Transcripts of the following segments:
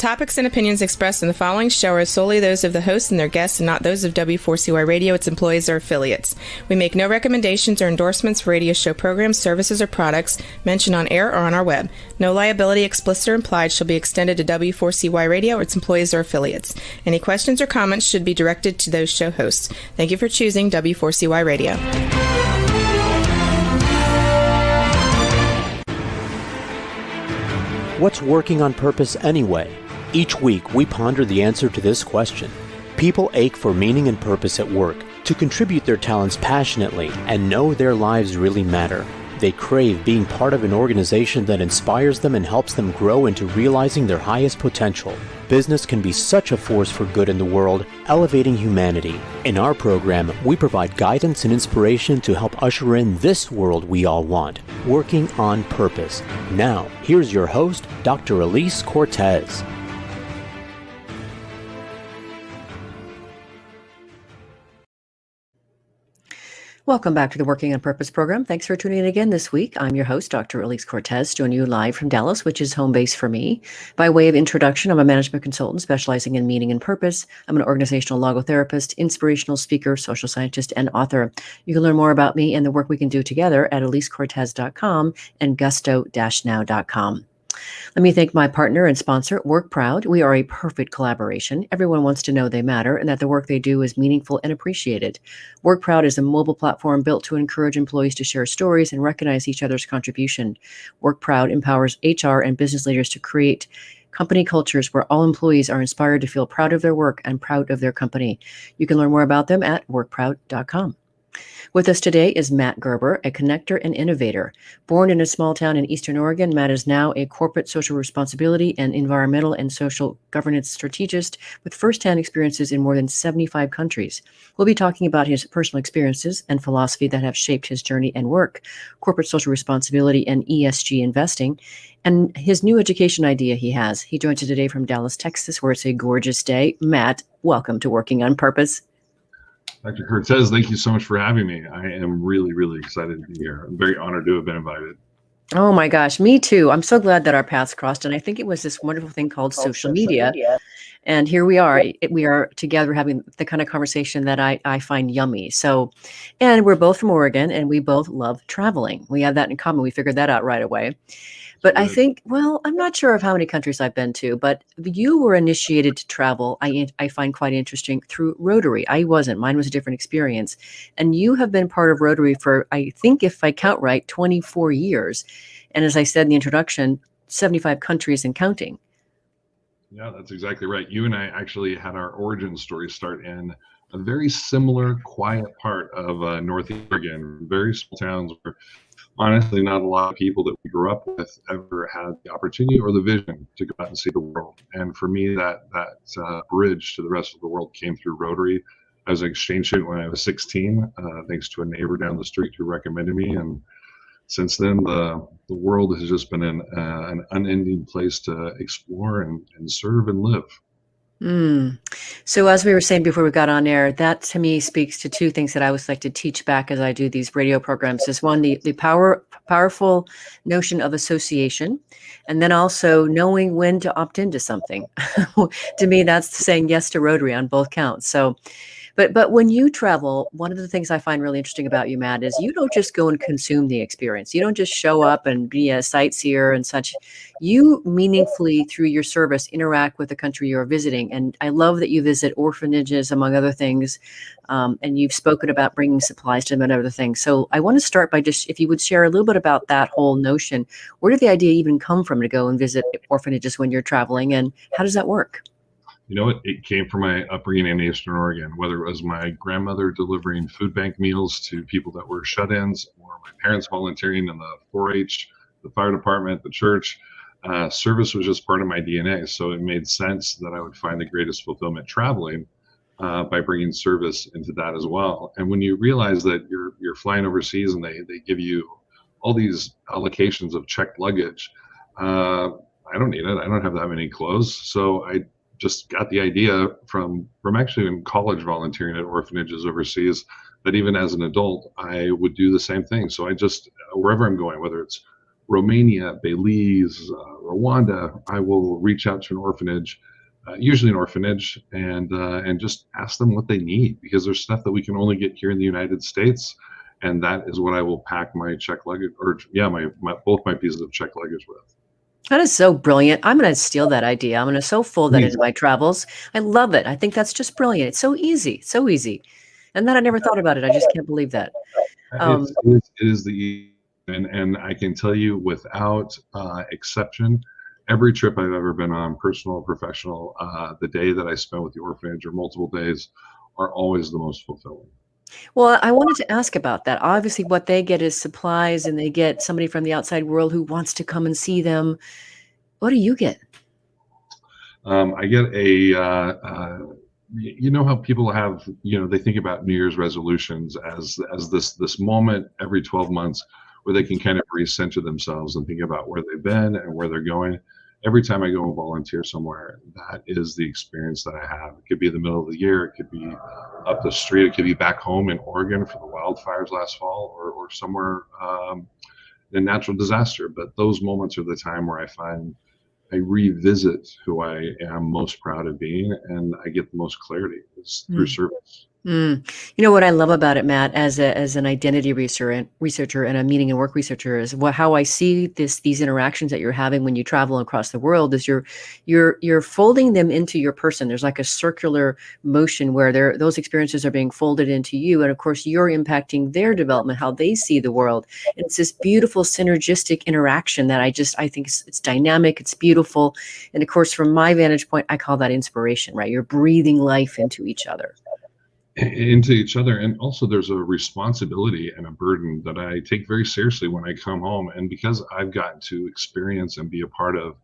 topics and opinions expressed in the following show are solely those of the host and their guests and not those of W4CY Radio, its employees, or affiliates. We make no recommendations or endorsements for radio show programs, services, or products mentioned on air or on our web. No liability, explicit or implied, shall be extended to W4CY Radio or its employees or affiliates. Any questions or comments should be directed to those show hosts. Thank you for choosing W4CY Radio. What's working on purpose anyway? Each week, we ponder the answer to this question. People ache for meaning and purpose at work, to contribute their talents passionately and know their lives really matter. They crave being part of an organization that inspires them and helps them grow into realizing their highest potential. Business can be such a force for good in the world, elevating humanity. In our program, we provide guidance and inspiration to help usher in this world we all want, working on purpose. Now, here's your host, Dr. Elise Cortez. Welcome back to the Working on Purpose program. Thanks for tuning in again this week. I'm your host, Dr. Elise Cortez, joining you live from Dallas, which is home base for me. By way of introduction, I'm a management consultant specializing in meaning and purpose. I'm an organizational logotherapist, inspirational speaker, social scientist, and author. You can learn more about me and the work we can do together at elisecortez.com and gusto-now.com. Let me thank my partner and sponsor, Work Proud. We are a perfect collaboration. Everyone wants to know they matter and that the work they do is meaningful and appreciated. Work Proud is a mobile platform built to encourage employees to share stories and recognize each other's contribution. Work Proud empowers HR and business leaders to create company cultures where all employees are inspired to feel proud of their work and proud of their company. You can learn more about them at workproud.com. With us today is Matt Gerber, a connector and innovator. Born in a small town in Eastern Oregon, Matt is now a corporate social responsibility and environmental and social governance strategist with firsthand experiences in more than 75 countries. We'll be talking about his personal experiences and philosophy that have shaped his journey and work, corporate social responsibility and ESG investing, and his new education idea he has. He joins us today from Dallas, Texas, where it's a gorgeous day. Matt, welcome to Working on Purpose. Dr. Cortez, thank you so much for having me. I am really, really excited to be here. I'm very honored to have been invited. Oh my gosh, me too. I'm so glad that our paths crossed. And I think it was this wonderful thing called social media. And here we are. We are together having the kind of conversation that I find yummy. So, and we're both from Oregon and we both love traveling. We have that in common. We figured that out right away. But I think, well, I'm not sure of how many countries I've been to, but you were initiated to travel, I find quite interesting, through Rotary. I wasn't. Mine was a different experience. And you have been part of Rotary for, I think, if I count right, 24 years. And as I said in the introduction, 75 countries and counting. Yeah, that's exactly right. You and I actually had our origin story start in a very similar, quiet part of Northeast Oregon, very small towns where honestly, not a lot of people that we grew up with ever had the opportunity or the vision to go out and see the world. And for me, that bridge to the rest of the world came through Rotary. I was an exchange student when I was 16, thanks to a neighbor down the street who recommended me. And since then, the world has just been an unending place to explore and serve and live. So as we were saying before we got on air, that to me speaks to two things that I always like to teach back as I do these radio programs. Is one, the powerful notion of association, and then also knowing when to opt into something. To me, that's saying yes to Rotary on both counts. So, but when you travel, one of the things I find really interesting about you, Matt, is you don't just go and consume the experience. You don't just show up and be a sightseer and such. You meaningfully, through your service, interact with the country you're visiting. And I love that you visit orphanages, among other things. And you've spoken about bringing supplies to them and other things. So I want to start by just, if you would share a little bit about that whole notion. Where did the idea even come from to go and visit orphanages when you're traveling? And how does that work? You know what? It came from my upbringing in Eastern Oregon, whether it was my grandmother delivering food bank meals to people that were shut-ins, or my parents volunteering in the 4-H, the fire department, the church. Service was just part of my DNA. So it made sense that I would find the greatest fulfillment traveling by bringing service into that as well. And when you realize that you're flying overseas and they give you all these allocations of checked luggage, I don't need it. I don't have that many clothes. So I just got the idea from actually in college volunteering at orphanages overseas, that even as an adult, I would do the same thing. So I just, wherever I'm going, whether it's Romania, Belize, Rwanda, I will reach out to an orphanage, usually an orphanage, and just ask them what they need, because there's stuff that we can only get here in the United States, and that is what I will pack my check luggage, or yeah, my both my pieces of check luggage with. That is so brilliant. I'm going to steal that idea. I'm going to so fold that into my travels. I love it. I think that's just brilliant. It's so easy, so easy. And then I never thought about it. I just can't believe that. It is the and I can tell you without exception, every trip I've ever been on, personal or professional, the day that I spent with the orphanage or multiple days are always the most fulfilling. Well, I wanted to ask about that. Obviously, what they get is supplies, and they get somebody from the outside world who wants to come and see them. What do you get? I get you know how people have, they think about New Year's resolutions as this moment every 12 months where they can kind of recenter themselves and think about where they've been and where they're going. Every time I go and volunteer somewhere, that is the experience that I have. It could be in the middle of the year, it could be up the street, it could be back home in Oregon for the wildfires last fall, or somewhere in a natural disaster. But those moments are the time where I revisit who I am most proud of being, and I get the most clarity through service. You know what I love about it, Matt, as an identity researcher and a meaning and work researcher, is how I see these interactions that you're having when you travel across the world is you're folding them into your person. There's like a circular motion where those experiences are being folded into you, and of course you're impacting their development, how they see the world. And it's this beautiful synergistic interaction that I think it's dynamic, it's beautiful, and of course from my vantage point, I call that inspiration. Right, you're breathing life into each other. And also there's a responsibility and a burden that I take very seriously when I come home. And because I've gotten to experience and be a part of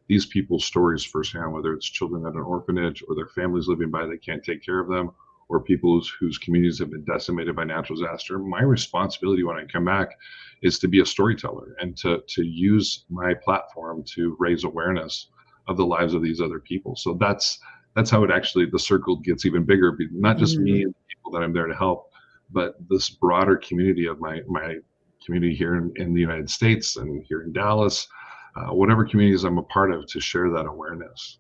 these people's stories firsthand, whether it's children at an orphanage or their families living by that can't take care of them, or people whose communities have been decimated by natural disaster, my responsibility when I come back is to be a storyteller and to use my platform to raise awareness of the lives of these other people. So that's how the circle gets even bigger. Not just me and the people that I'm there to help, but this broader community of my community here in the United States and here in Dallas, whatever communities I'm a part of, to share that awareness.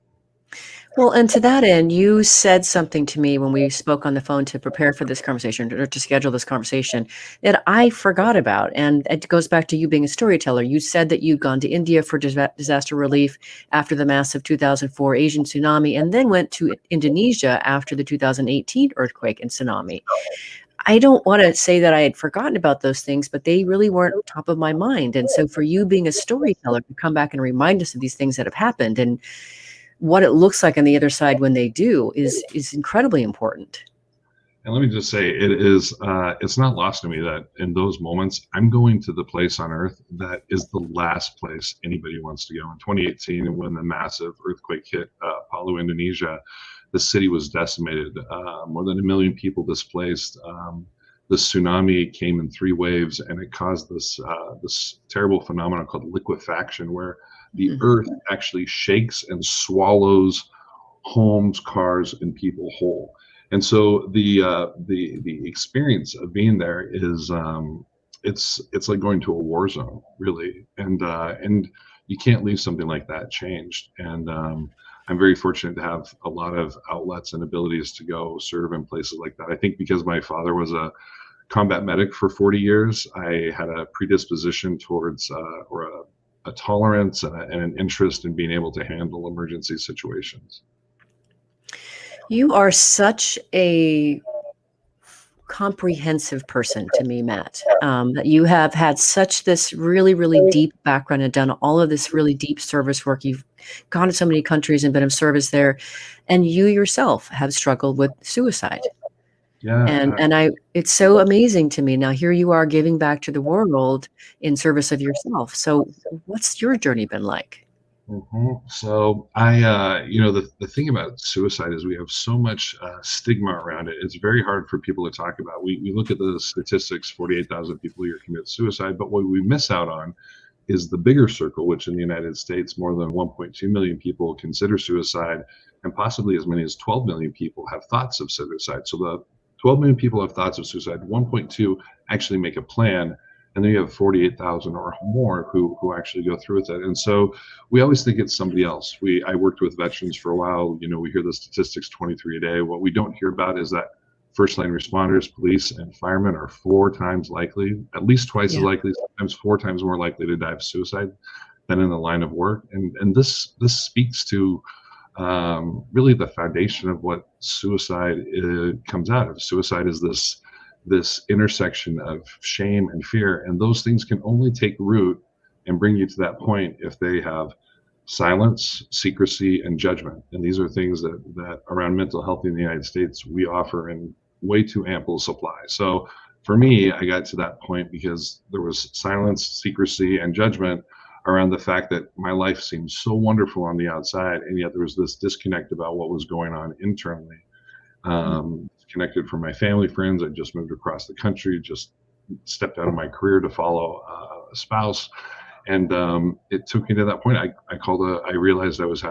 Well, and to that end, you said something to me when we spoke on the phone to prepare for this conversation, or to schedule this conversation, that I forgot about. And it goes back to you being a storyteller. You said that you'd gone to India for disaster relief after the massive 2004 Asian tsunami, and then went to Indonesia after the 2018 earthquake and tsunami. I don't want to say that I had forgotten about those things, but they really weren't top of my mind. And so for you being a storyteller to come back and remind us of these things that have happened and what it looks like on the other side when they do is incredibly important. And let me just say, it's not lost to me that in those moments, I'm going to the place on earth that is the last place anybody wants to go. In 2018, when the massive earthquake hit Palu, Indonesia, the city was decimated, more than 1 million people displaced. The tsunami came in 3 waves, and it caused this terrible phenomenon called liquefaction, where the earth actually shakes and swallows homes, cars, and people whole. And so the experience of being there is it's like going to a war zone, really, and you can't leave something like that changed. And I'm very fortunate to have a lot of outlets and abilities to go serve in places like that. I think because my father was a combat medic for 40 years, I had a predisposition towards or a tolerance and an interest in being able to handle emergency situations. You are such a comprehensive person to me, Matt. You have had such this really, really deep background and done all of this really deep service work. You've gone to so many countries and been of service there, and you yourself have struggled with suicide. Yeah, and it's so amazing to me. Now here you are giving back to the world in service of yourself. So what's your journey been like? So I, the thing about suicide is we have so much stigma around it. It's very hard for people to talk about. We look at the statistics, 48,000 people a year commit suicide, but what we miss out on is the bigger circle, which in the United States, more than 1.2 million people consider suicide, and possibly as many as 12 million people have thoughts of suicide. So the 12 million people have thoughts of suicide, 1.2 actually make a plan, And then you have 48,000 or more who actually go through with it. And so we always think it's somebody else. I worked with veterans for a while. We hear the statistics, 23 a day. What we don't hear about is that first line responders, police, and firemen are 4 times likely, at least twice as likely, sometimes 4 times more likely to die of suicide than in the line of work. And this speaks to really the foundation of what suicide comes out of. Suicide is this intersection of shame and fear, and those things can only take root and bring you to that point if they have silence, secrecy, and judgment. And these are things that around mental health in the United States we offer in way too ample supply. So for me, I got to that point because there was silence, secrecy, and judgment around the fact that my life seemed so wonderful on the outside, and yet there was this disconnect about what was going on internally. Connected from my family, friends. I just moved across the country, just stepped out of my career to follow a spouse. And it took me to that point. I realized I was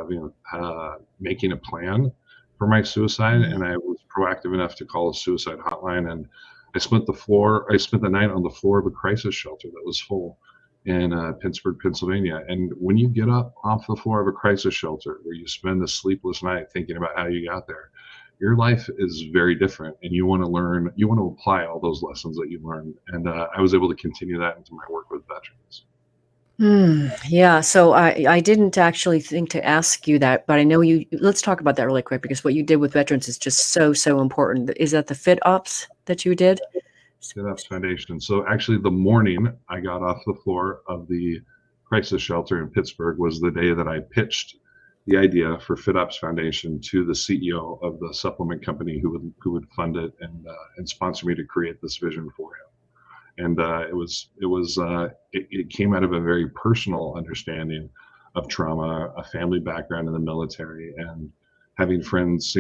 making a plan for my suicide, and I was proactive enough to call a suicide hotline. And I spent the night on the floor of a crisis shelter that was full in Pittsburgh, Pennsylvania. And when you get up off the floor of a crisis shelter, where you spend a sleepless night thinking about how you got there, your life is very different, and you want to apply all those lessons that you learned. And I was able to continue that into my work with veterans. Yeah. So I didn't actually think to ask you that, but I know let's talk about that really quick, because what you did with veterans is just so important. Is that the Fit Ops that you did? Fit Ops Foundation. So actually the morning I got off the floor of the crisis shelter in Pittsburgh was the day that I pitched the idea for Fit Ops Foundation to the CEO of the supplement company who would fund it and sponsor me to create this vision for him. And it came out of a very personal understanding of trauma, a family background in the military, and having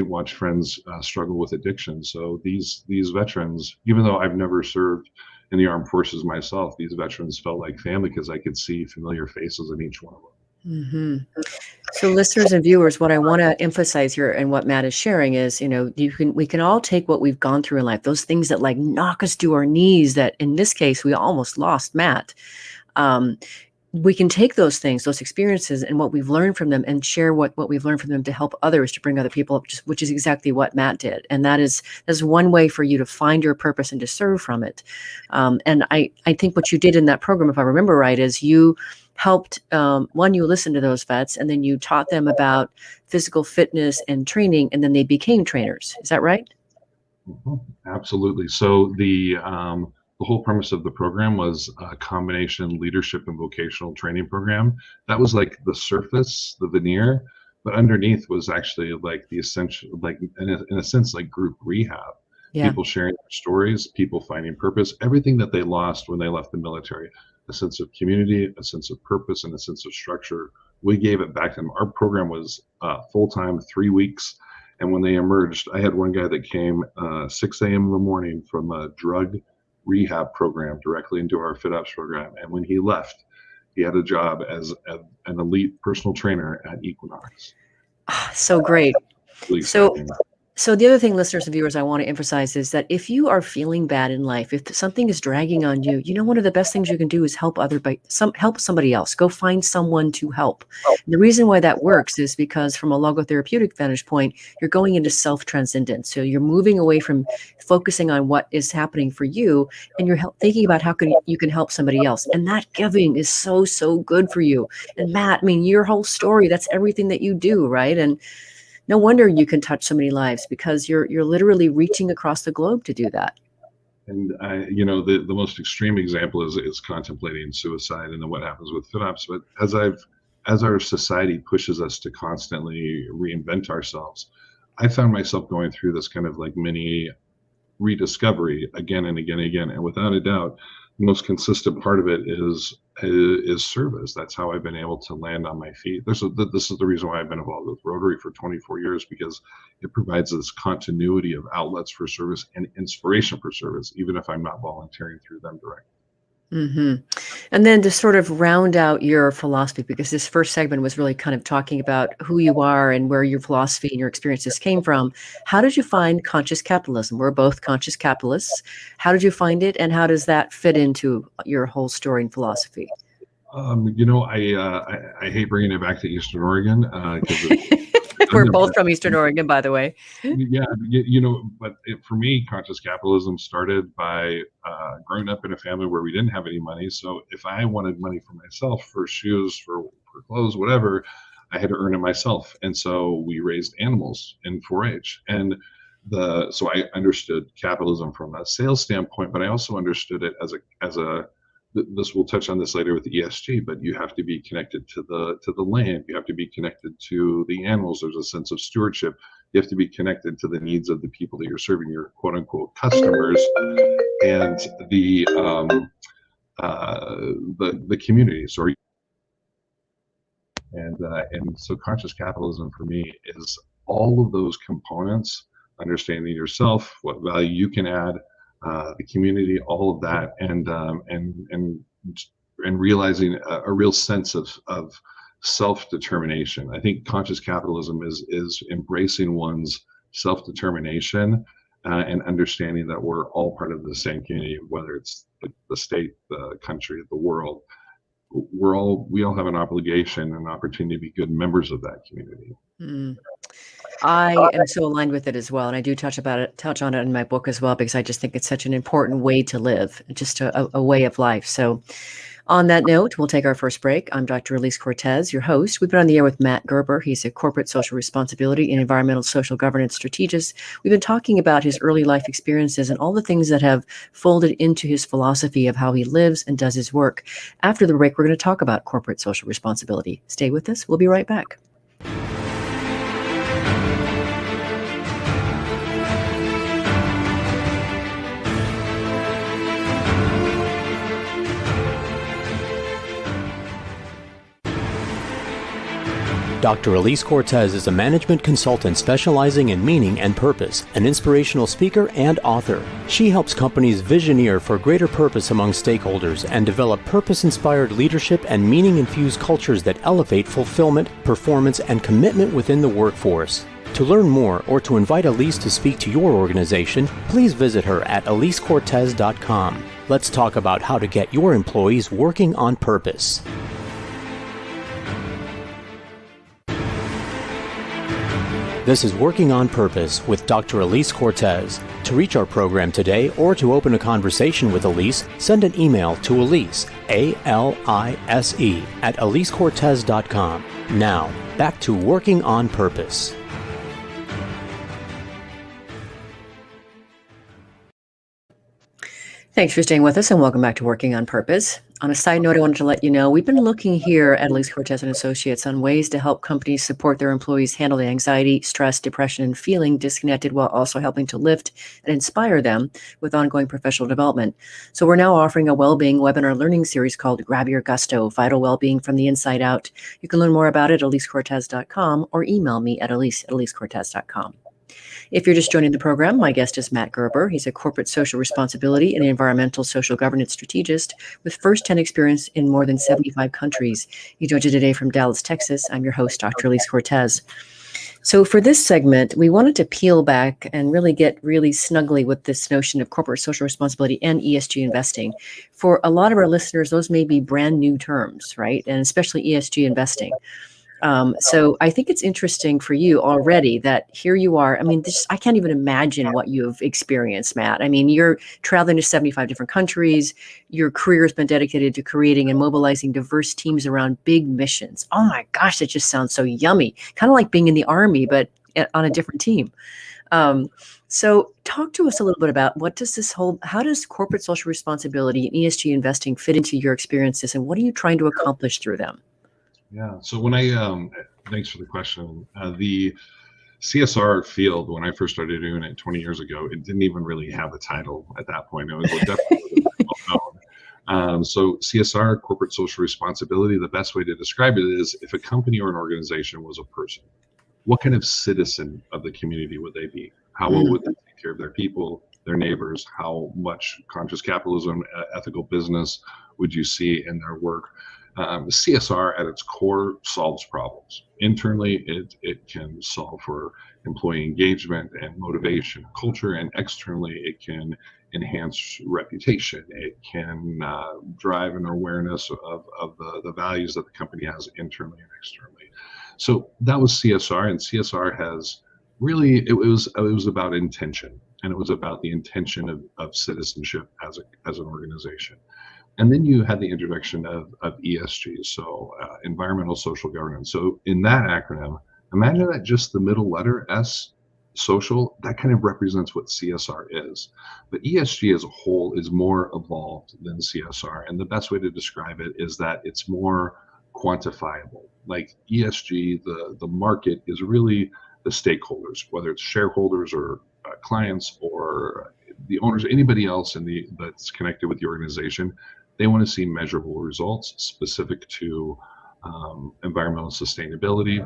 watch friends struggle with addiction. So these veterans, even though I've never served in the armed forces myself, these veterans felt like family because I could see familiar faces in each one of them. So listeners and viewers, what I want to emphasize here and what Matt is sharing is, we can all take what we've gone through in life, those things that like knock us to our knees, that in this case, we almost lost Matt. We can take those things, those experiences and what we've learned from them, and share what we've learned from them to help others, to bring other people up, which is exactly what Matt did. And that's one way for you to find your purpose and to serve from it. And I think what you did in that program, if I remember right, is you helped, you listened to those vets, and then you taught them about physical fitness and training, and then they became trainers. Is that right? Mm-hmm. Absolutely. So the whole premise of the program was a combination leadership and vocational training program. That was like the surface, the veneer, but underneath was actually like the essential, like in a sense, like group rehab. Yeah. People sharing their stories, people finding purpose, everything that they lost when they left the military, a sense of community, a sense of purpose, and a sense of structure. We gave it back to them. Our program was full-time, 3 weeks. And when they emerged, I had one guy that came 6 a.m. in the morning from a drug rehab program directly into our Fit Ops program. And when he left, he had a job as an elite personal trainer at Equinox. So great. So the other thing, listeners and viewers, I want to emphasize is that if you are feeling bad in life, if something is dragging on you, one of the best things you can do is help somebody else. Go find someone to help. And the reason why that works is because from a logotherapeutic vantage point, you're going into self-transcendence. So you're moving away from focusing on what is happening for you, and you're thinking about how you can help somebody else. And that giving is so good for you. And Matt, your whole story, that's everything that you do, right? And no wonder you can touch so many lives, because you're literally reaching across the globe to do that. And the most extreme example is contemplating suicide, and then what happens with Fit Ops. But as our society pushes us to constantly reinvent ourselves, I found myself going through this kind of like mini rediscovery again and again and again. And without a doubt, the most consistent part of it is service. That's how I've been able to land on my feet. This is the reason why I've been involved with Rotary for 24 years, because it provides this continuity of outlets for service and inspiration for service, even if I'm not volunteering through them directly. hmm And then to sort of round out your philosophy, because this first segment was really kind of talking about who you are and where your philosophy and your experiences came from. How did you find conscious capitalism? We're both conscious capitalists. How did you find it, and how does that fit into your whole story and philosophy? I hate bringing it back to Eastern Oregon because We're both from Eastern Oregon, by the way. yeah, but for me, conscious capitalism started by growing up in a family where we didn't have any money. So if I wanted money for myself, for shoes, for clothes, whatever, I had to earn it myself. And so we raised animals in 4-H. And so I understood capitalism from a sales standpoint, but I also understood it as a this, we'll touch on this later with the ESG, but you have to be connected to the land. You have to be connected to the animals. There's a sense of stewardship. You have to be connected to the needs of the people that you're serving, your quote unquote customers, and the communities. And so conscious capitalism for me is all of those components: understanding yourself, what value you can add, the community, all of that, and realizing a real sense of self-determination. I think conscious capitalism is embracing one's self-determination and understanding that we're all part of the same community, whether it's the state, the country, the world. We all have an obligation, an opportunity to be good members of that community. Mm. I am so aligned with it as well. And I do touch on it in my book as well, because I just think it's such an important way to live, just a way of life. So on that note, we'll take our first break. I'm Dr. Elise Cortez, your host. We've been on the air with Matt Gerber. He's a corporate social responsibility and environmental social governance strategist. We've been talking about his early life experiences and all the things that have folded into his philosophy of how he lives and does his work. After the break, we're going to talk about corporate social responsibility. Stay with us. We'll be right back. Dr. Elise Cortez is a management consultant specializing in meaning and purpose, an inspirational speaker and author. She helps companies visioneer for greater purpose among stakeholders and develop purpose-inspired leadership and meaning-infused cultures that elevate fulfillment, performance, and commitment within the workforce. To learn more or to invite Elise to speak to your organization, please visit her at elisecortez.com. Let's talk about how to get your employees working on purpose. This is Working on Purpose with Dr. Elise Cortez. To reach our program today or to open a conversation with Elise, send an email to Elise, A-L-I-S-E, at elisecortez.com. Now, back to Working on Purpose. Thanks for staying with us, and welcome back to Working on Purpose. On a side note, I wanted to let you know, we've been looking here at Elise Cortez and Associates on ways to help companies support their employees handle the anxiety, stress, depression, and feeling disconnected, while also helping to lift and inspire them with ongoing professional development. So we're now offering a well-being webinar learning series called Grab Your Gusto, Vital Wellbeing from the Inside Out. You can learn more about it at elisecortez.com or email me at elisecortez.com. If you're just joining the program, my guest is Matt Gerber. He's a corporate social responsibility and environmental social governance strategist with first-hand experience in more than 75 countries. He joins you today from Dallas, Texas. I'm your host, Dr. Elise Cortez. So for this segment, we wanted to peel back and really get really snuggly with this notion of corporate social responsibility and ESG investing. For a lot of our listeners, those may be brand new terms, right? And especially ESG investing. So I think it's interesting for you already that here you are. I mean, I can't even imagine what you've experienced, Matt. I mean, you're traveling to 75 different countries. Your career has been dedicated to creating and mobilizing diverse teams around big missions. Oh my gosh, that just sounds so yummy. Kind of like being in the Army, but on a different team. So talk to us a little bit about how does corporate social responsibility and ESG investing fit into your experiences, and what are you trying to accomplish through them? Yeah. So thanks for the question. The CSR field, when I first started doing it 20 years ago, it didn't even really have a title at that point. It was definitely well known. So CSR, corporate social responsibility, the best way to describe it is if a company or an organization was a person, what kind of citizen of the community would they be? How well would they take care of their people? their neighbors? How much conscious capitalism, ethical business would you see in their work? CSR at its core solves problems. Internally, it can solve for employee engagement and motivation, culture, and externally, it can enhance reputation. It can drive an awareness of the values that the company has internally and externally. So that was CSR, and CSR has really, it was about intention, and it was about the intention of citizenship as an organization. And then you had the introduction of ESG, so environmental social governance. So in that acronym, imagine that just the middle letter S, social, that kind of represents what CSR is. But ESG as a whole is more evolved than CSR. And the best way to describe it is that it's more quantifiable. Like ESG, the market is really the stakeholders, whether it's shareholders or clients or the owners, anybody else that's connected with the organization. They want to see measurable results specific to environmental sustainability,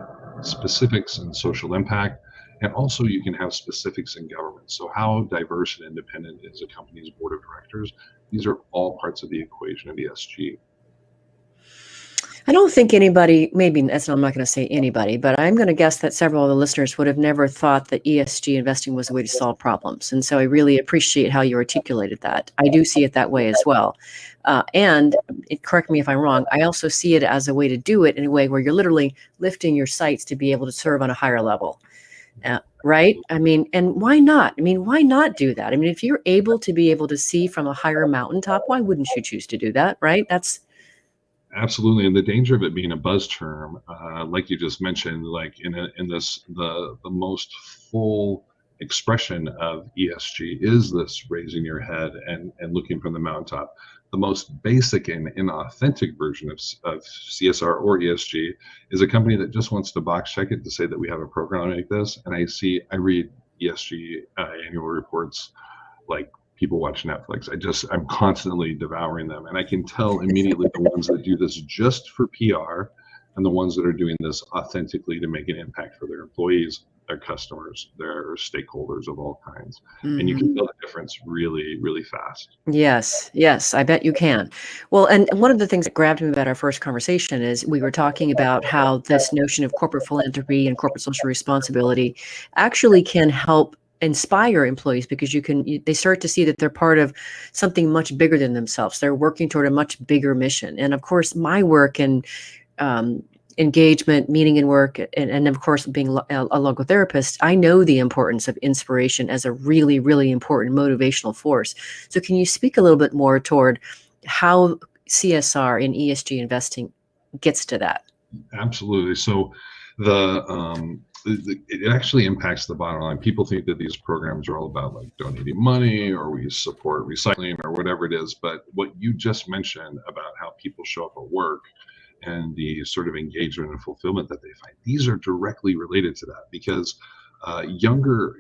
specifics in social impact, and also you can have specifics in government. So how diverse and independent is a company's board of directors? These are all parts of the equation of ESG. I don't think anybody, maybe that's, I'm not going to say anybody, but I'm going to guess that several of the listeners would have never thought that ESG investing was a way to solve problems. And so I really appreciate how you articulated that. I do see it that way as well. And correct me if I'm wrong, I also see it as a way to do it in a way where you're literally lifting your sights to be able to serve on a higher level. Right? I mean, and why not? I mean, why not do that? I mean, if you're able to see from a higher mountaintop, why wouldn't you choose to do that? Right? That's absolutely, and the danger of it being a buzz term, like you just mentioned, like in this the most full expression of ESG is this raising your head and looking from the mountaintop. The most basic and inauthentic version of CSR or ESG is a company that just wants to box check it to say that we have a program like this. And I read ESG annual reports like people watch Netflix. I'm constantly devouring them. And I can tell immediately the ones that do this just for PR and the ones that are doing this authentically to make an impact for their employees, their customers, their stakeholders of all kinds. Mm-hmm. And you can tell the difference really, really fast. Yes, I bet you can. Well, and one of the things that grabbed me about our first conversation is we were talking about how this notion of corporate philanthropy and corporate social responsibility actually can help inspire employees, because they start to see that they're part of something much bigger than themselves. They're working toward a much bigger mission. And of course, my work and engagement, meaning in work, and of course, being a logotherapist, I know the importance of inspiration as a really, really important motivational force. So can you speak a little bit more toward how CSR in ESG investing gets to that? Absolutely. So it actually impacts the bottom line. People think that these programs are all about like donating money or we support recycling or whatever it is. But what you just mentioned about how people show up at work and the sort of engagement and fulfillment that they find, these are directly related to that, because younger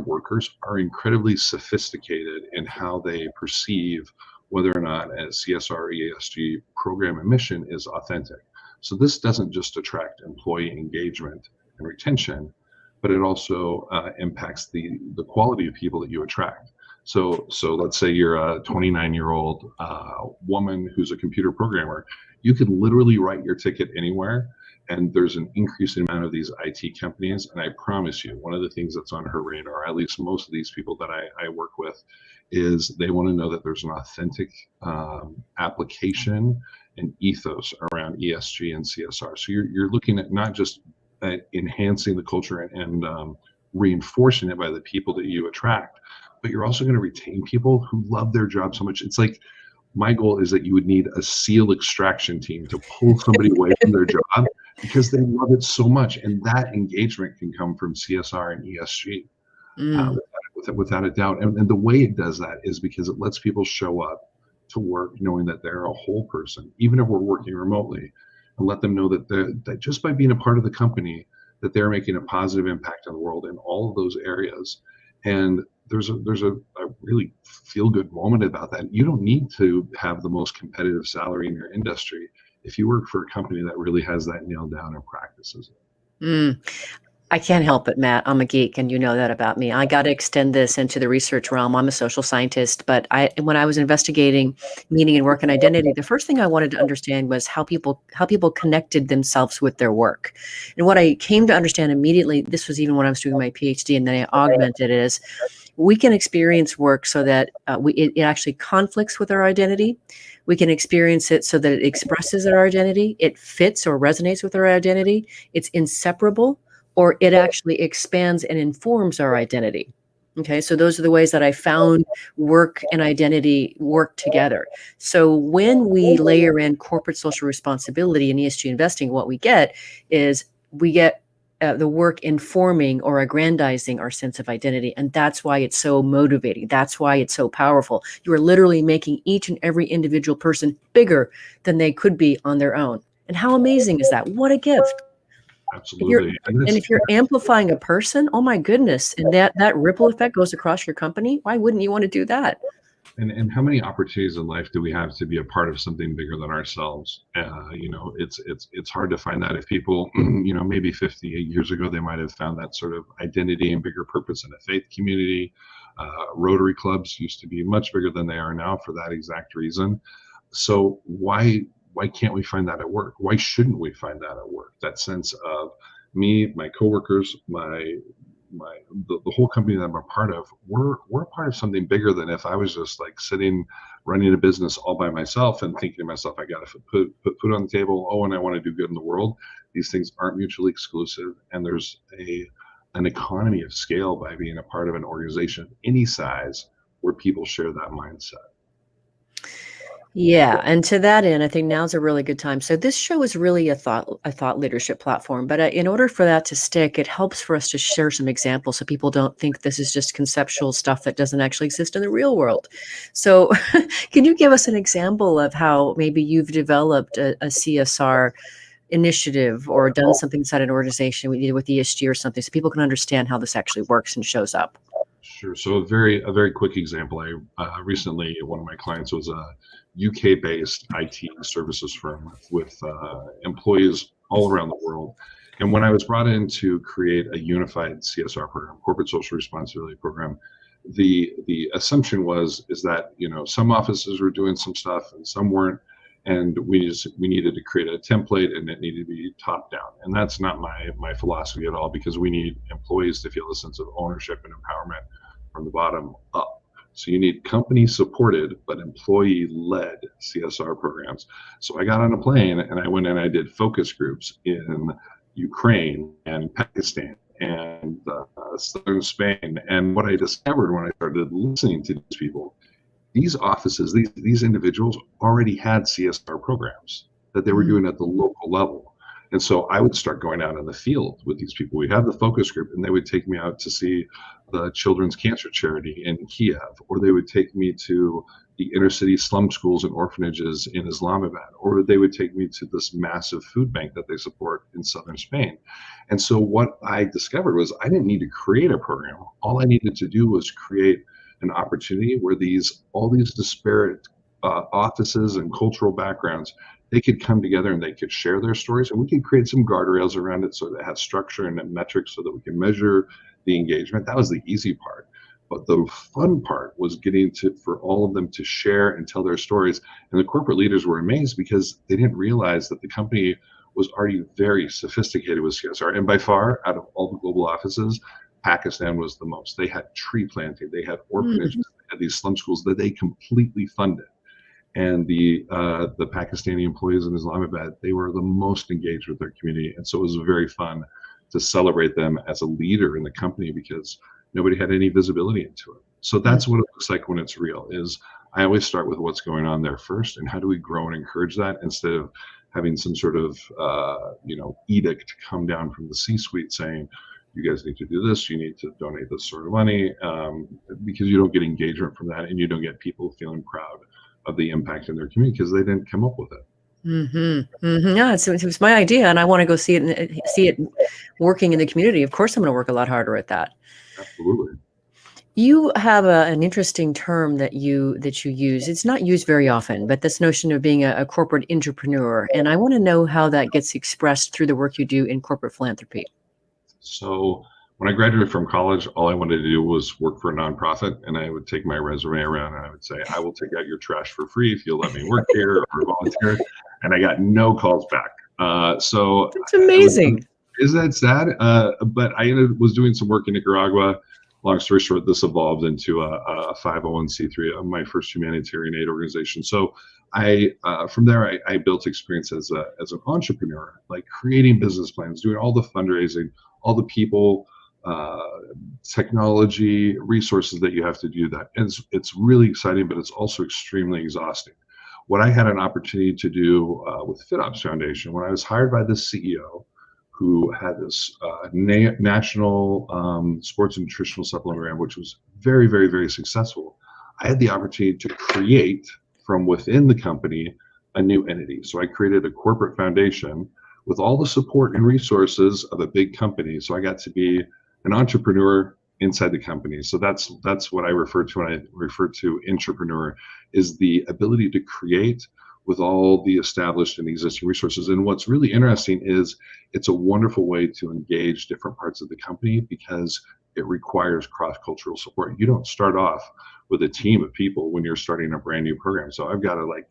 workers are incredibly sophisticated in how they perceive whether or not a CSR ESG program and mission is authentic. So this doesn't just attract employee engagement and retention, but it also impacts the quality of people that you attract. So let's say you're a 29-year-old woman who's a computer programmer. You can literally write your ticket anywhere, and there's an increasing amount of these IT companies. And I promise you, one of the things that's on her radar, at least most of these people that I work with, is they want to know that there's an authentic application and ethos around ESG and CSR. So you're looking at not just enhancing the culture and reinforcing it by the people that you attract, but you're also going to retain people who love their job so much. It's like, my goal is that you would need a SEAL extraction team to pull somebody away from their job because they love it so much. And that engagement can come from CSR and ESG without a doubt. And the way it does that is because it lets people show up to work knowing that they're a whole person, even if we're working remotely, and let them know that just by being a part of the company, that they're making a positive impact on the world in all of those areas. And there's a really feel-good moment about that. You don't need to have the most competitive salary in your industry if you work for a company that really has that nailed down and practices it. I can't help it, Matt. I'm a geek, and you know that about me. I got to extend this into the research realm. I'm a social scientist, but when I was investigating meaning and work and identity, the first thing I wanted to understand was how people connected themselves with their work. And what I came to understand immediately, this was even when I was doing my PhD, and then I augmented it, is we can experience work so that it actually conflicts with our identity. We can experience it so that it expresses our identity. It fits or resonates with our identity. It's inseparable, or it actually expands and informs our identity. Okay, so those are the ways that I found work and identity work together. So when we layer in corporate social responsibility and ESG investing, what we get is the work informing or aggrandizing our sense of identity. And that's why it's so motivating. That's why it's so powerful. You are literally making each and every individual person bigger than they could be on their own. And how amazing is that? What a gift. Absolutely. If you're amplifying a person, oh my goodness, and that ripple effect goes across your company, why wouldn't you want to do that? And how many opportunities in life do we have to be a part of something bigger than ourselves? It's hard to find that. If people, maybe 58 years ago, they might have found that sort of identity and bigger purpose in a faith community. Rotary clubs used to be much bigger than they are now for that exact reason. So why can't we find that at work? Why shouldn't we find that at work? That sense of me, my coworkers, the whole company that I'm a part of, we're a part of something bigger than if I was just like sitting running a business all by myself and thinking to myself, I got to put food on the table. Oh, and I want to do good in the world. These things aren't mutually exclusive, and there's an economy of scale by being a part of an organization of any size where people share that mindset. Yeah, and to that end, I think now's a really good time. So this show is really a thought leadership platform, but in order for that to stick, it helps for us to share some examples so people don't think this is just conceptual stuff that doesn't actually exist in the real world. So can you give us an example of how maybe you've developed a CSR initiative or done something inside an organization either with ESG or something so people can understand how this actually works and shows up? Sure. So a very quick example. I recently, one of my clients was a UK-based IT services firm with employees all around the world. And when I was brought in to create a unified CSR program, corporate social responsibility program, the assumption is that some offices were doing some stuff and some weren't, and we needed to create a template, and it needed to be top down. And that's not my philosophy at all, because we need employees to feel a sense of ownership and empowerment from the bottom up. So you need company supported but employee led CSR programs. So I got on a plane and I went and I did focus groups in Ukraine and Pakistan and southern Spain. And what I discovered when I started listening to these people, these offices, these individuals already had CSR programs that they were doing at the local level. And so I would start going out in the field with these people. We'd have the focus group, and they would take me out to see the Children's Cancer Charity in Kiev, or they would take me to the inner city slum schools and orphanages in Islamabad, or they would take me to this massive food bank that they support in southern Spain. And so what I discovered was I didn't need to create a program. All I needed to do was create an opportunity where all these disparate offices and cultural backgrounds, they could come together and they could share their stories, and we could create some guardrails around it so that it has structure and metrics so that we can measure the engagement. That was the easy part. But the fun part was getting for all of them to share and tell their stories. And the corporate leaders were amazed because they didn't realize that the company was already very sophisticated with CSR. And by far, out of all the global offices, Pakistan was the most. They had tree planting, they had orphanages, they had these slum schools that they completely funded. And the Pakistani employees in Islamabad, they were the most engaged with their community. And so it was very fun to celebrate them as a leader in the company because nobody had any visibility into it. So that's what it looks like when it's real. Is I always start with what's going on there first, and how do we grow and encourage that instead of having some sort of edict come down from the C-suite saying, you guys need to do this, you need to donate this sort of money, because you don't get engagement from that, and you don't get people feeling proud of the impact in their community because they didn't come up with it. Yeah, it was my idea, and I want to go see it working in the community. Of course, I'm going to work a lot harder at that. Absolutely. You have an interesting term that you use. It's not used very often, but this notion of being a corporate entrepreneur, and I want to know how that gets expressed through the work you do in corporate philanthropy. So when I graduated from college, all I wanted to do was work for a nonprofit, and I would take my resume around and I would say, I will take out your trash for free if you'll let me work here or volunteer. And I got no calls back. So That's amazing. is that sad? But I was doing some work in Nicaragua. Long story short, this evolved into a 501c3, my first humanitarian aid organization. So from there, I built experience as an entrepreneur, like creating business plans, doing all the fundraising, all the people, technology, resources that you have to do that. And it's really exciting, but it's also extremely exhausting. What I had an opportunity to do with FitOps Foundation, when I was hired by this CEO, who had this national sports and nutritional supplement brand, which was very, very, very successful. I had the opportunity to create from within the company a new entity. So I created a corporate foundation with all the support and resources of a big company. So I got to be an entrepreneur inside the company. So that's what I refer to when I refer to entrepreneur, is the ability to create with all the established and existing resources. And what's really interesting is it's a wonderful way to engage different parts of the company because it requires cross-cultural support. You don't start off with a team of people when you're starting a brand new program. So I've got to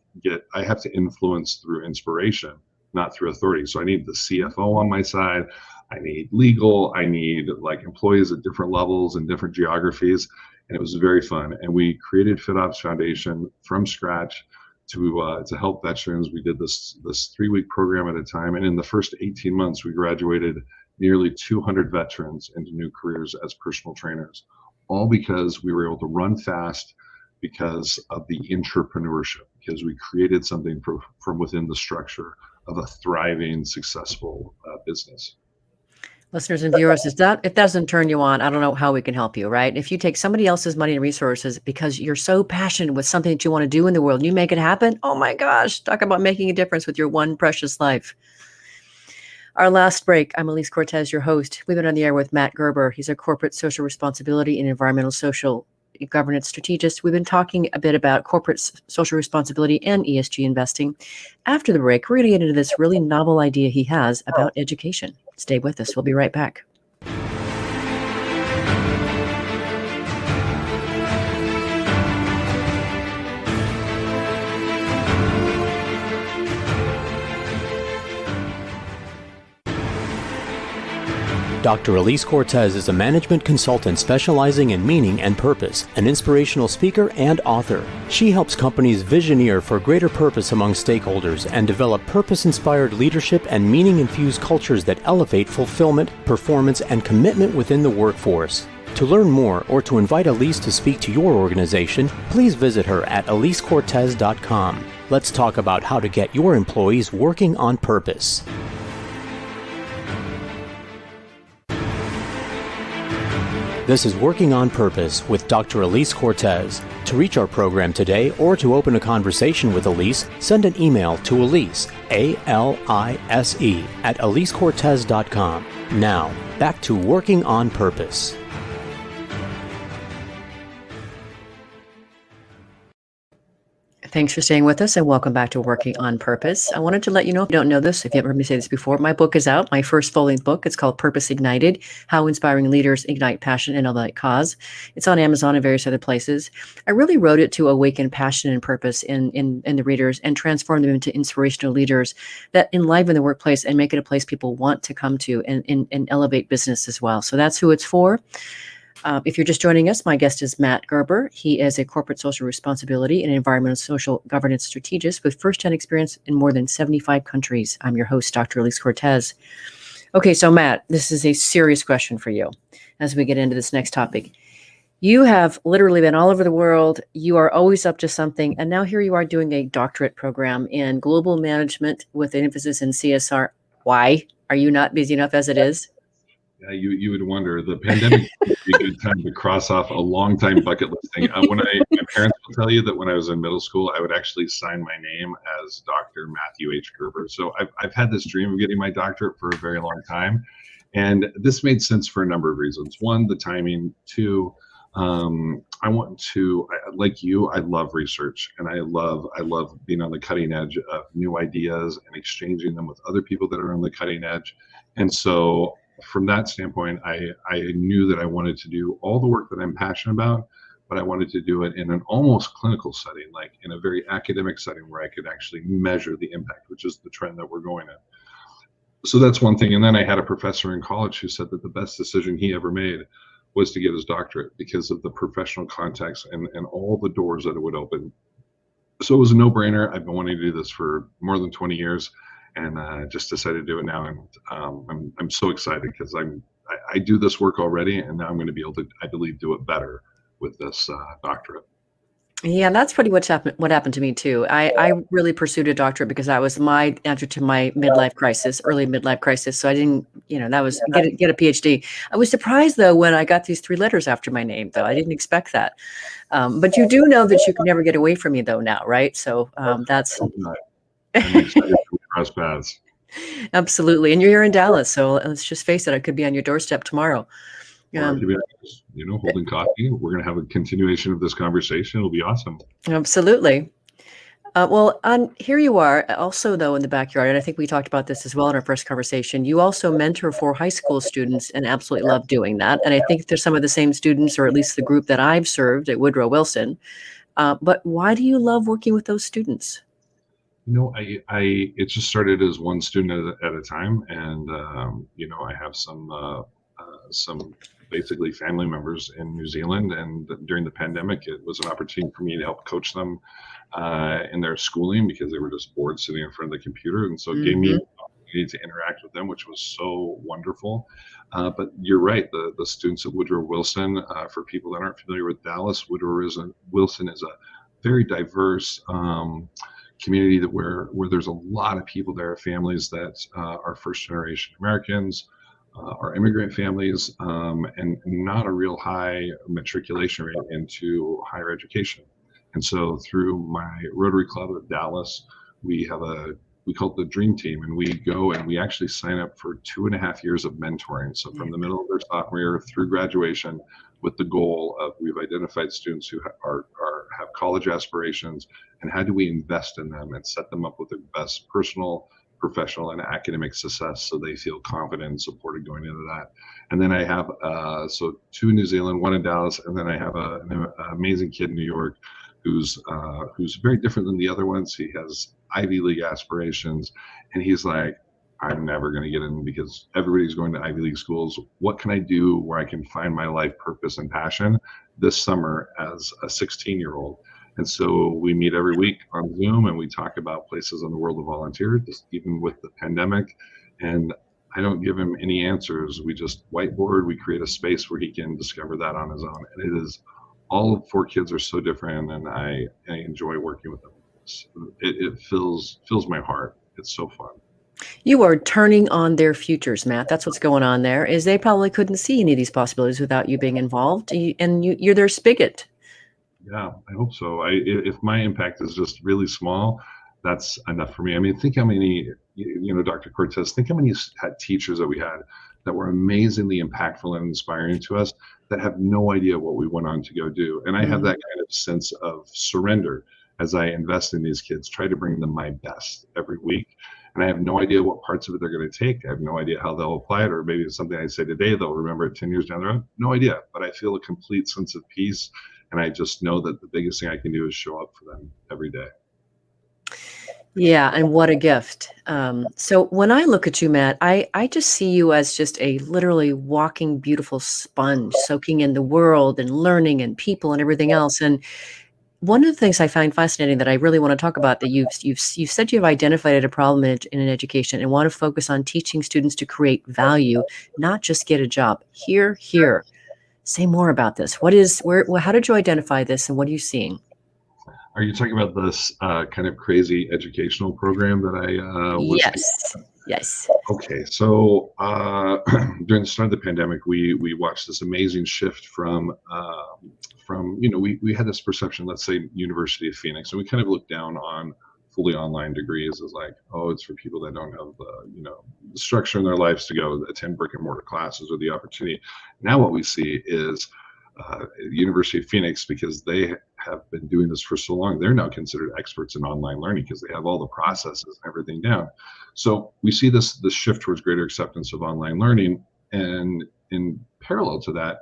I have to influence through inspiration, not through authority. So I need the CFO on my side. I need legal. I need employees at different levels and different geographies. And it was very fun. And we created FitOps Foundation from scratch to help veterans. We did this 3-week program at a time, and in the first 18 months, we graduated nearly 200 veterans into new careers as personal trainers, all because we were able to run fast because of the entrepreneurship, because we created something from within the structure of a thriving, successful business. Listeners and viewers, if that doesn't turn you on, I don't know how we can help you, right? If you take somebody else's money and resources because you're so passionate with something that you want to do in the world and you make it happen, oh my gosh, talk about making a difference with your one precious life. Our last break, I'm Elise Cortez, your host. We've been on the air with Matt Gerber. He's a corporate social responsibility and environmental social governance strategist. We've been talking a bit about corporate social responsibility and ESG investing. After the break, we're going to get into this really novel idea he has about education. Stay with us. We'll be right back. Dr. Elise Cortez is a management consultant specializing in meaning and purpose, an inspirational speaker and author. She helps companies visioneer for greater purpose among stakeholders and develop purpose-inspired leadership and meaning-infused cultures that elevate fulfillment, performance, and commitment within the workforce. To learn more or to invite Elise to speak to your organization, please visit her at elisecortez.com. Let's talk about how to get your employees working on purpose. This is Working on Purpose with Dr. Elise Cortez. To reach our program today or to open a conversation with Elise, send an email to Elise, A-L-I-S-E, at elisecortez.com. Now, back to Working on Purpose. Thanks for staying with us and welcome back to Working on Purpose. I wanted to let you know, if you don't know this, if you haven't heard me say this before, my book is out, my first full-length book. It's called Purpose Ignited, How Inspiring Leaders Ignite Passion and Elevate Cause. It's on Amazon and various other places. I really wrote it to awaken passion and purpose in the readers and transform them into inspirational leaders that enliven the workplace and make it a place people want to come to and elevate business as well. So that's who it's for. If you're just joining us, my guest is Matt Gerber. He is a corporate social responsibility and environmental social governance strategist with first-hand experience in more than 75 countries. I'm your host, Dr. Elise Cortez. Okay, so Matt, this is a serious question for you as we get into this next topic. You have literally been all over the world. You are always up to something. And now here you are doing a doctorate program in global management with an emphasis in CSR. Why? Are you not busy enough as it is? Yeah, you would wonder. The pandemic would be a good time to cross off a long time bucket list thing. My parents will tell you that when I was in middle school, I would actually sign my name as Dr. Matthew H. Gerber. So I've had this dream of getting my doctorate for a very long time. And this made sense for a number of reasons. One, the timing. Two, like you, I love research, and I love being on the cutting edge of new ideas and exchanging them with other people that are on the cutting edge. And so from that standpoint, I knew that I wanted to do all the work that I'm passionate about, but I wanted to do it in an almost clinical setting, like in a very academic setting where I could actually measure the impact, which is the trend that we're going in. So that's one thing. And then I had a professor in college who said that the best decision he ever made was to get his doctorate because of the professional context and all the doors that it would open. So it was a no-brainer. I've been wanting to do this for more than 20 years, and just decided to do it now. And I'm so excited because I do this work already, and now I'm going to be able to, I believe, do it better with this doctorate. Yeah, that's pretty much what happened to me too. I really pursued a doctorate because that was my answer to my midlife crisis, early midlife crisis. So I didn't, that was get a PhD. I was surprised though when I got these 3 letters after my name, though. I didn't expect that. But you do know that you can never get away from me though now, right? So that's I'm excited to cross paths. Absolutely. And you're here in Dallas, so let's just face it, I could be on your doorstep tomorrow. Holding coffee. We're going to have a continuation of this conversation. It'll be awesome. Absolutely. Well, here you are also, though, in the backyard. And I think we talked about this as well in our first conversation. You also mentor for high school students and absolutely love doing that. And I think there's some of the same students, or at least the group that I've served at Woodrow Wilson. But why do you love working with those students? It just started as one student at a time. And, I have some basically family members in New Zealand, and during the pandemic it was an opportunity for me to help coach them in their schooling because they were just bored sitting in front of the computer, and so it gave me the opportunity to interact with them, which was so wonderful. But you're right, the students at Woodrow Wilson, for people that aren't familiar with Dallas, Woodrow Wilson is a very diverse community where there's a lot of people there, families that are first generation Americans, are immigrant families, and not a real high matriculation rate into higher education. And so through my Rotary Club of Dallas, we call it the Dream Team, and we go and we actually sign up for 2.5 years of mentoring. So from the middle of their sophomore year through graduation, with the goal of, we've identified students who have college aspirations, and how do we invest in them and set them up with the best personal, professional, and academic success so they feel confident and supported going into that. And then I have 2 in New Zealand, 1 in Dallas, and then I have an amazing kid in New York who's very different than the other ones. He has Ivy League aspirations, and he's like, I'm never going to get in because everybody's going to Ivy League schools. What can I do where I can find my life purpose and passion this summer as a 16-year-old? And so we meet every week on Zoom, and we talk about places in the world of volunteer, just even with the pandemic. And I don't give him any answers. We just whiteboard, we create a space where he can discover that on his own. And it is, all 4 kids are so different, and I enjoy working with them. It fills my heart. It's so fun. You are turning on their futures, Matt. That's what's going on there, is they probably couldn't see any of these possibilities without you being involved, and you're their spigot. Yeah, I hope so. If my impact is just really small, that's enough for me. I mean, think how many, Dr. Cortez, think how many teachers that we had that were amazingly impactful and inspiring to us that have no idea what we went on to go do. And I have that kind of sense of surrender as I invest in these kids, try to bring them my best every week. And I have no idea what parts of it they're going to take. I have no idea how they'll apply it, or maybe it's something I say today, they'll remember it 10 years down the road. No idea, but I feel a complete sense of peace. And I just know that the biggest thing I can do is show up for them every day. Yeah, and what a gift. So when I look at you, Matt, I just see you as just a literally walking, beautiful sponge, soaking in the world and learning and people and everything else. And one of the things I find fascinating that I really want to talk about, that you've said you've identified a problem in an education and want to focus on teaching students to create value, not just get a job. Here. Say more about this. How did you identify this, and what are you seeing? Are you talking about this kind of crazy educational program that I was? Yes. Okay, so during the start of the pandemic, we watched this amazing shift from we had this perception, let's say University of Phoenix, and we kind of looked down on fully online degrees as like, oh, it's for people that don't have the structure in their lives to go attend brick and mortar classes or the opportunity. Now what we see is University of Phoenix, because they have been doing this for so long, they're now considered experts in online learning because they have all the processes and everything down. So we see this shift towards greater acceptance of online learning. And in parallel to that,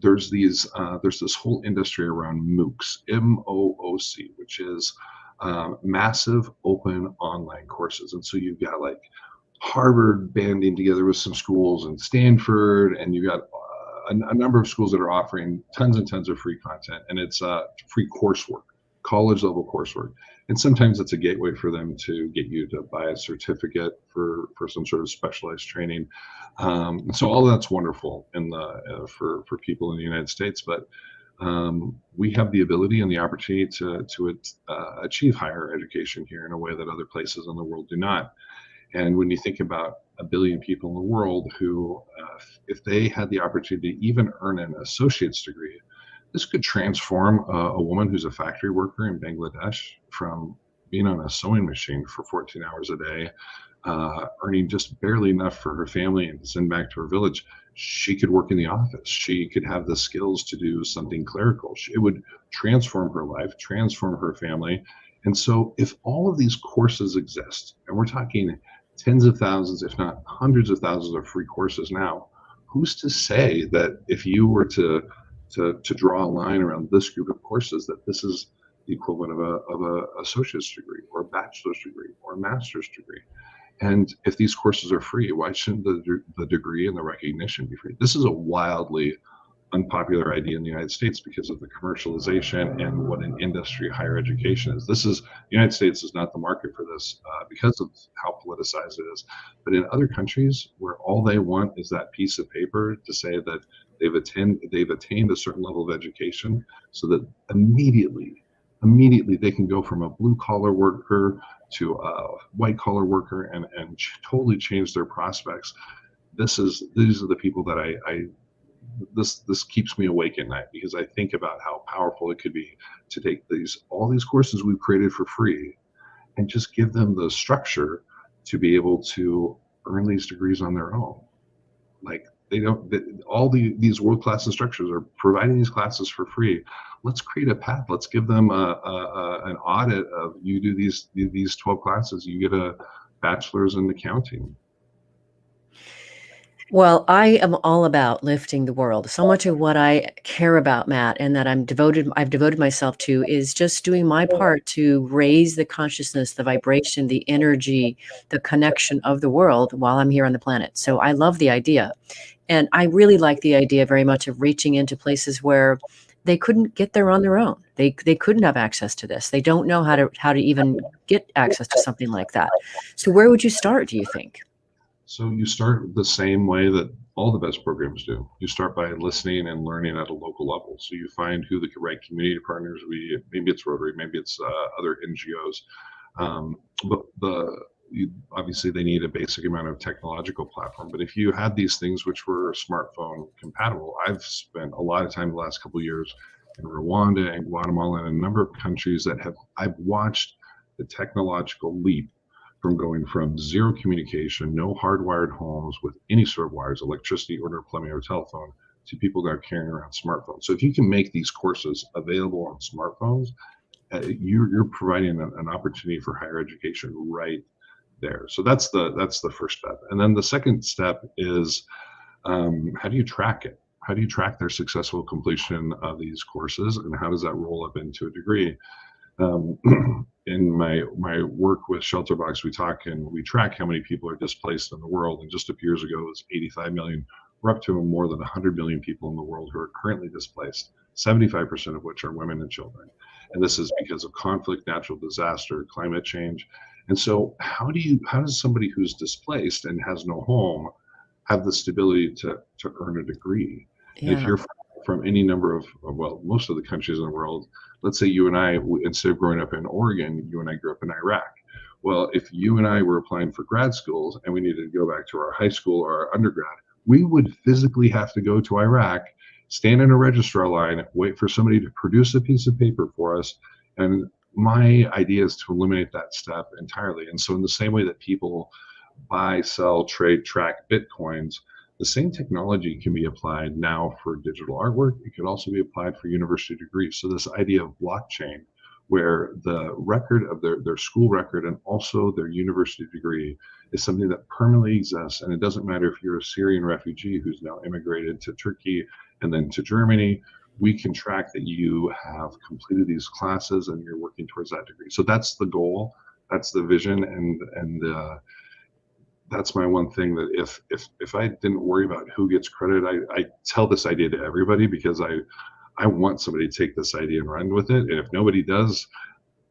there's this whole industry around MOOCs, MOOC, which is massive open online courses. And so you've got like Harvard banding together with some schools and Stanford, and you've got a number of schools that are offering tons and tons of free content, and it's free coursework, college level coursework. And sometimes it's a gateway for them to get you to buy a certificate for some sort of specialized training. So all that's wonderful in the for people in the United States, but we have the ability and the opportunity to achieve higher education here in a way that other places in the world do not. And when you think about 1 billion people in the world who, if they had the opportunity to even earn an associate's degree, this could transform a woman who's a factory worker in Bangladesh from being on a sewing machine for 14 hours a day, earning just barely enough for her family and to send back to her village. She could work in the office. She could have the skills to do something clerical. It would transform her life, transform her family. And so if all of these courses exist, and we're talking tens of thousands, if not hundreds of thousands of free courses now, who's to say that if you were to draw a line around this group of courses, that this is the equivalent of a associate's degree or a bachelor's degree or a master's degree? And if these courses are free, why shouldn't the degree and the recognition be free? This is a wildly unpopular idea in the United States because of the commercialization and what an industry higher education is. The United States is not the market for this because of how politicized it is. But in other countries where all they want is that piece of paper to say that they've attained a certain level of education, so that immediately they can go from a blue collar worker to a white collar worker and totally change their prospects. These are the people that this keeps me awake at night, because I think about how powerful it could be to take all these courses we've created for free and just give them the structure to be able to earn these degrees on their own. Like these world-class instructors are providing these classes for free. Let's create a path. Let's give them an audit of, you do these 12 classes, you get a bachelor's in accounting. Well, I am all about lifting the world. So much of what I care about, Matt, and that I've devoted myself to, is just doing my part to raise the consciousness, the vibration, the energy, the connection of the world while I'm here on the planet. So I love the idea. And I really like the idea very much of reaching into places where they couldn't get there on their own. They couldn't have access to this. They don't know how to even get access to something like that. So where would you start, do you think? So you start the same way that all the best programs do. You start by listening and learning at a local level. So you find who the right community partners maybe it's Rotary, maybe it's other NGOs. Obviously they need a basic amount of technological platform. But if you had these things which were smartphone compatible, I've spent a lot of time the last couple of years in Rwanda and Guatemala and a number of countries I've watched the technological leap from going from zero communication, no hardwired homes with any sort of wires, electricity, or plumbing or telephone, to people that are carrying around smartphones. So if you can make these courses available on smartphones, you're providing an opportunity for higher education right there. So that's the first step. And then the second step is, how do you track it? How do you track their successful completion of these courses, and how does that roll up into a degree? In my work with Shelterbox, we track how many people are displaced in the world. And just a few years ago, it was 85 million. We're up to more than 100 million people in the world who are currently displaced, 75% of which are women and children. And this is because of conflict, natural disaster, climate change. And so how does somebody who's displaced and has no home have the stability to earn a degree? Yeah. And if you're from any number of, most of the countries in the world, let's say you and I, instead of growing up in Oregon, you and I grew up in Iraq. Well, if you and I were applying for grad schools and we needed to go back to our high school or our undergrad, we would physically have to go to Iraq, stand in a registrar line, wait for somebody to produce a piece of paper for us. And my idea is to eliminate that step entirely. And so in the same way that people buy, sell, trade, track Bitcoins, the same technology can be applied now for digital artwork. It could also be applied for university degrees. So this idea of blockchain, where the record of their school record and also their university degree is something that permanently exists. And it doesn't matter if you're a Syrian refugee who's now immigrated to Turkey and then to Germany, we can track that you have completed these classes and you're working towards that degree. So that's the goal, that's the vision, and that's my one thing, that if I didn't worry about who gets credit, I tell this idea to everybody because I want somebody to take this idea and run with it. And if nobody does,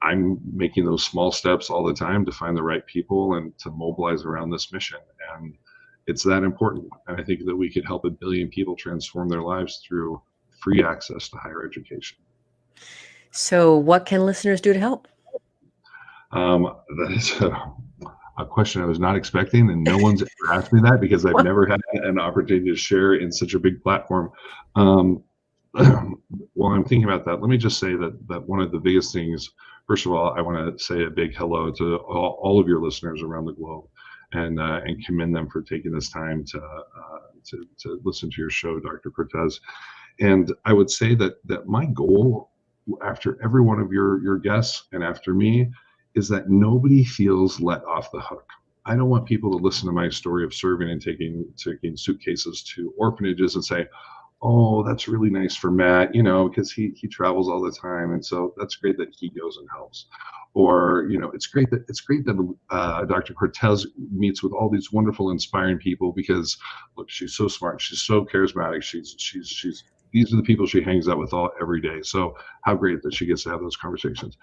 I'm making those small steps all the time to find the right people and to mobilize around this mission. And it's that important. And I think that we could help 1 billion people transform their lives through free access to higher education. So what can listeners do to help? That is a question I was not expecting, and no one's ever asked me that because I've never had an opportunity to share in such a big platform. While I'm thinking about that, let me just say that one of the biggest things, first of all, I want to say a big hello to all of your listeners around the globe, and commend them for taking this time to listen to your show, Dr. Cortez. And I would say that my goal after every one of your guests and after me is that nobody feels let off the hook. I don't want people to listen to my story of serving and taking suitcases to orphanages and say, oh, that's really nice for Matt, because he travels all the time, and so that's great that he goes and helps. Or, it's great that Dr. Cortez meets with all these wonderful, inspiring people because, look, she's so smart, she's so charismatic, she's these are the people she hangs out with every day. So how great that she gets to have those conversations.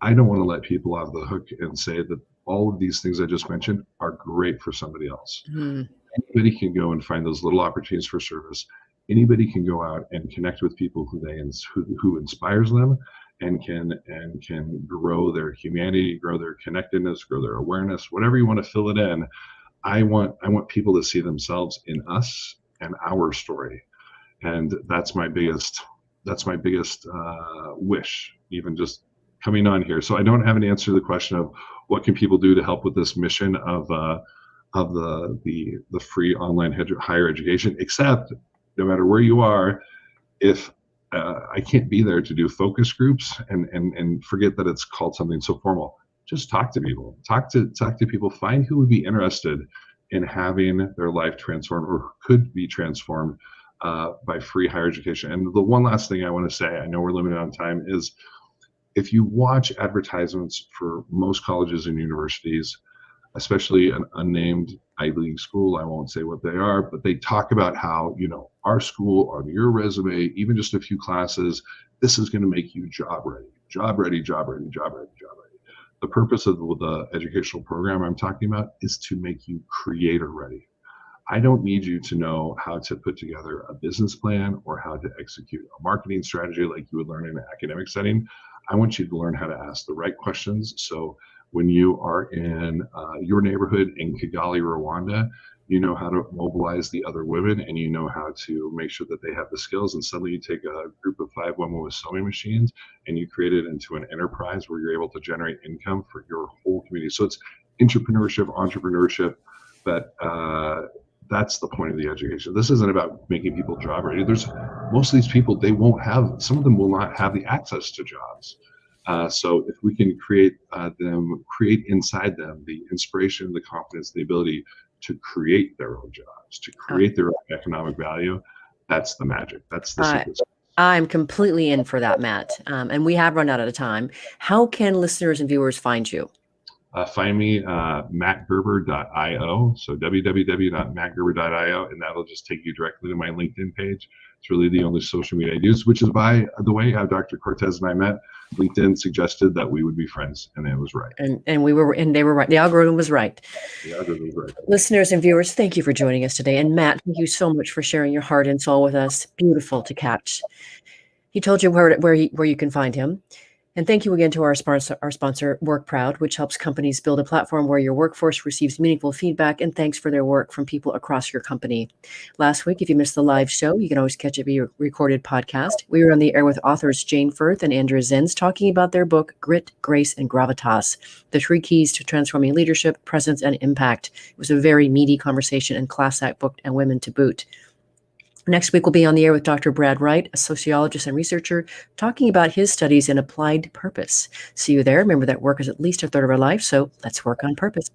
I don't want to let people off the hook and say that all of these things I just mentioned are great for somebody else. Anybody can go and find those little opportunities for service. Anybody can go out and connect with people who inspires them and can grow their humanity, grow their connectedness, grow their awareness, whatever you want to fill it in. I want people to see themselves in us and our story, and that's my biggest wish, even just coming on here. So I don't have an answer to the question of what can people do to help with this mission of the free online higher education, except no matter where you are, if I can't be there to do focus groups and forget that it's called something so formal, just talk to people, talk to people, find who would be interested in having their life transformed or could be transformed by free higher education. And the one last thing I want to say, I know we're limited on time, is if you watch advertisements for most colleges and universities, especially an unnamed Ivy League school, I won't say what they are, but they talk about how, our school on your resume, even just a few classes, this is going to make you job ready. The purpose of the educational program I'm talking about is to make you creator ready. I don't need you to know how to put together a business plan or how to execute a marketing strategy like you would learn in an academic setting. I want you to learn how to ask the right questions. So when you are in your neighborhood in Kigali, Rwanda, you know how to mobilize the other women and you know how to make sure that they have the skills. And suddenly you take a group of 5 women with sewing machines and you create it into an enterprise where you're able to generate income for your whole community. So it's entrepreneurship, but that's the point of the education. This isn't about making people job ready. Most of these people, some of them will not have the access to jobs. So if we can create inside them the inspiration, the confidence, the ability to create their own jobs, to create their own economic value, that's the magic. That's the secret. I'm completely in for that, Matt. And we have run out of time. How can listeners and viewers find you? Find me mattgerber.io. So www.mattgerber.io, and that'll just take you directly to my LinkedIn page. It's really the only social media I use, which is, by the way, how Dr. Cortez and I met. LinkedIn suggested that we would be friends, and it was right. And they were right. The algorithm was right. The algorithm was right. Listeners and viewers, thank you for joining us today. And Matt, thank you so much for sharing your heart and soul with us. Beautiful to catch. He told you where you can find him. And thank you again to our sponsor, Work Proud, which helps companies build a platform where your workforce receives meaningful feedback and thanks for their work from people across your company. Last week, if you missed the live show, you can always catch it via recorded podcast. We were on the air with authors Jane Firth and Andrea Zenz talking about their book, Grit, Grace, and Gravitas, the 3 keys to transforming leadership, presence, and impact. It was a very meaty conversation and class act book and women to boot. Next week, we'll be on the air with Dr. Brad Wright, a sociologist and researcher, talking about his studies in applied purpose. See you there. Remember that work is at least a third of our life, so let's work on purpose.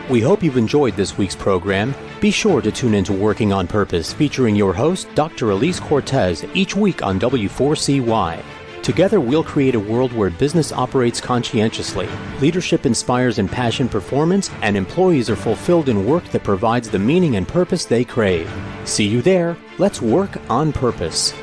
We hope you've enjoyed this week's program. Be sure to tune into Working on Purpose, featuring your host, Dr. Elise Cortez, each week on W4CY. Together, we'll create a world where business operates conscientiously, leadership inspires impassioned performance, and employees are fulfilled in work that provides the meaning and purpose they crave. See you there. Let's work on purpose.